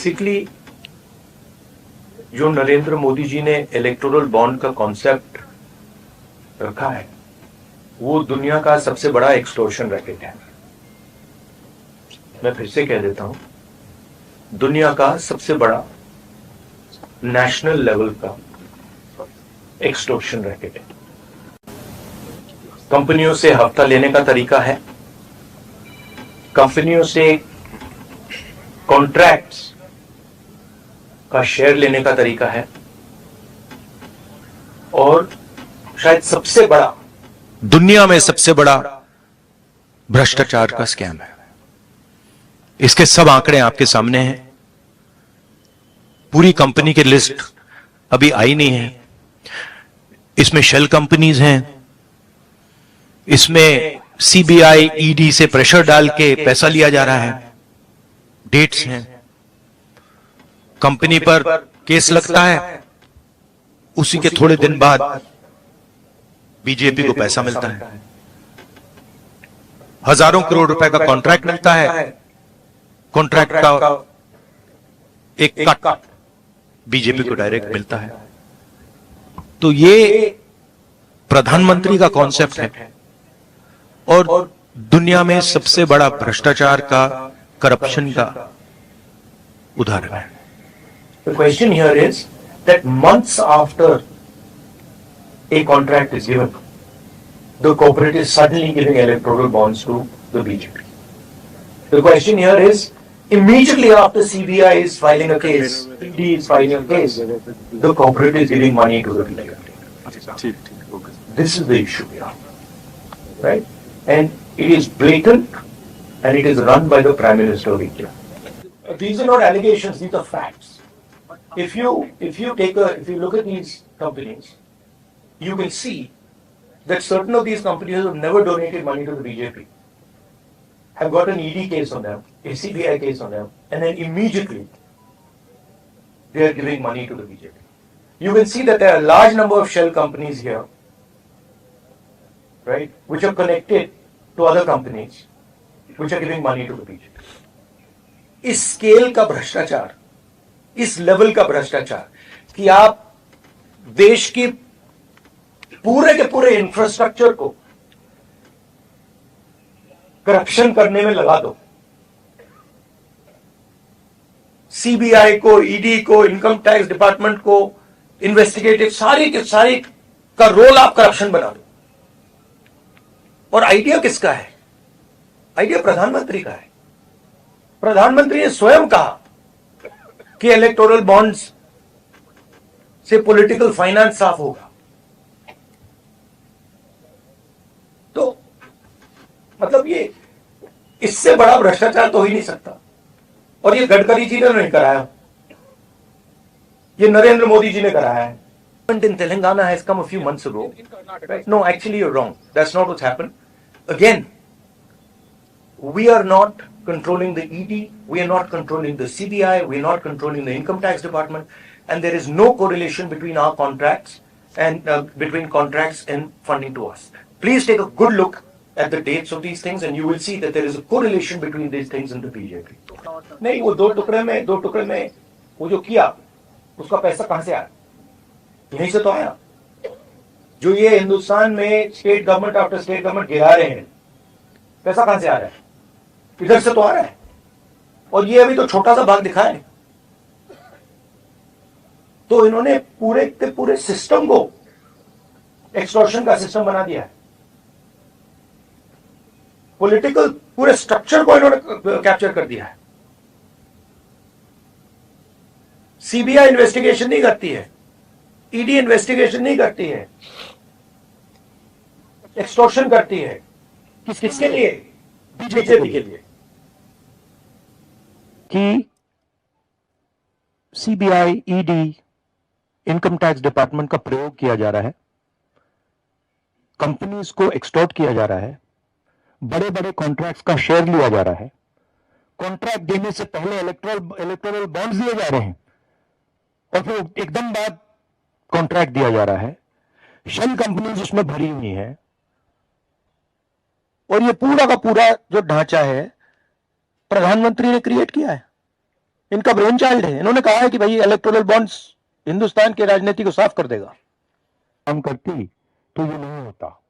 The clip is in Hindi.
बेसिकली जो नरेंद्र मोदी जी ने इलेक्टोरल बॉन्ड का कॉन्सेप्ट रखा है वो दुनिया का सबसे बड़ा एक्सटॉर्शन रैकेट है। मैं फिर से कह देता हूं, दुनिया का सबसे बड़ा नेशनल लेवल का एक्सटॉर्शन रैकेट है। कंपनियों से हफ्ता लेने का तरीका है, कंपनियों से कॉन्ट्रैक्ट्स का शेयर लेने का तरीका है, और शायद सबसे बड़ा, दुनिया में सबसे बड़ा भ्रष्टाचार का स्कैम है। इसके सब आंकड़े आपके सामने हैं। पूरी कंपनी की लिस्ट अभी आई नहीं है। इसमें शेल कंपनीज हैं, इसमें सीबीआई ईडी से प्रेशर डाल के पैसा लिया जा रहा है, डेट्स हैं, कंपनी पर केस लगता है, उसी के थोड़े दिन बाद बीजेपी को पैसा मिलता है, हजारों करोड़ रुपए का कॉन्ट्रैक्ट मिलता है, कॉन्ट्रैक्ट का एक कट बीजेपी को डायरेक्ट मिलता है। तो ये प्रधानमंत्री का कॉन्सेप्ट है और दुनिया में सबसे बड़ा भ्रष्टाचार का, करप्शन का उदाहरण है। The question here is that months after a contract is given, the corporate is suddenly giving electoral bonds to the BJP. The question here is, immediately after CBI is filing a case, ED is filing a case, the corporate is giving money to the BJP. This is the issue here, right? And it is blatant, and it is run by the Prime Minister of India. These are not allegations; these are facts. If you look at these companies, you can see that certain of these companies have never donated money to the BJP, have got an ED case on them, a CBI case on them, and then immediately they are giving money to the BJP. You can see that there are a large number of shell companies here, right, which are connected to other companies, which are giving money to the BJP. इस स्केल का भ्रष्टाचार, इस लेवल का भ्रष्टाचार कि आप देश की पूरे के पूरे इंफ्रास्ट्रक्चर को करप्शन करने में लगा दो, सीबीआई को, ईडी को, इनकम टैक्स डिपार्टमेंट को, इन्वेस्टिगेटिव सारी के सारी का रोल आप करप्शन बना दो। और आइडिया किसका है? आइडिया प्रधानमंत्री का है। प्रधानमंत्री ने स्वयं कहा कि इलेक्टोरल बॉन्ड्स से पॉलिटिकल फाइनेंस साफ होगा। तो मतलब ये इससे बड़ा भ्रष्टाचार तो हो ही नहीं सकता। और ये गडकरी जी ने नहीं कराया, ये नरेंद्र मोदी जी ने कराया है। In Telangana has come a few months ago. Right? No, actually you're wrong. That's not what's happened. Again, we are not controlling the ED, we are not controlling the CBI, we are not controlling the income tax department, and there is no correlation between our contracts and between contracts and funding to us. Please take a good look at the dates of these things and you will see that there is a correlation between these things and the BJP. नहीं, वो दो टुकड़े में वो जो किया उसका पैसा कहां से आया? यहीं से तो आया। जो ये हिंदुस्तान में state government after state government गिरा रहे हैं, पैसा कहां से आ रहा है? इधर से तो आ रहा है। और ये अभी तो छोटा सा भाग दिखा है। तो इन्होंने पूरे के पूरे सिस्टम को एक्सटॉर्शन का सिस्टम बना दिया है। पॉलिटिकल पूरे स्ट्रक्चर को इन्होंने कैप्चर कर दिया है। सीबीआई इन्वेस्टिगेशन नहीं करती है, ईडी इन्वेस्टिगेशन नहीं करती है, एक्सटॉर्शन करती है। किसके लिए? बीजेपी के लिए। कि CBI, ED, income tax department का प्रयोग किया जा रहा है, कंपनीज को एक्सटॉर्ट किया जा रहा है, बड़े बड़े कॉन्ट्रैक्ट्स का शेयर लिया जा रहा है, कॉन्ट्रैक्ट देने से पहले इलेक्टोरल बॉन्ड्स दिए जा रहे हैं और फिर एकदम बाद कॉन्ट्रैक्ट दिया जा रहा है। शेल कंपनीज उसमें भरी हुई है और ये पूरा का पूरा जो ढांचा है प्रधानमंत्री ने क्रिएट किया है। इनका ब्रेन चाइल्ड है। इन्होंने कहा है कि भाई इलेक्टोरल बॉन्ड्स हिंदुस्तान की राजनीति को साफ कर देगा। काम करती तो ये नहीं होता।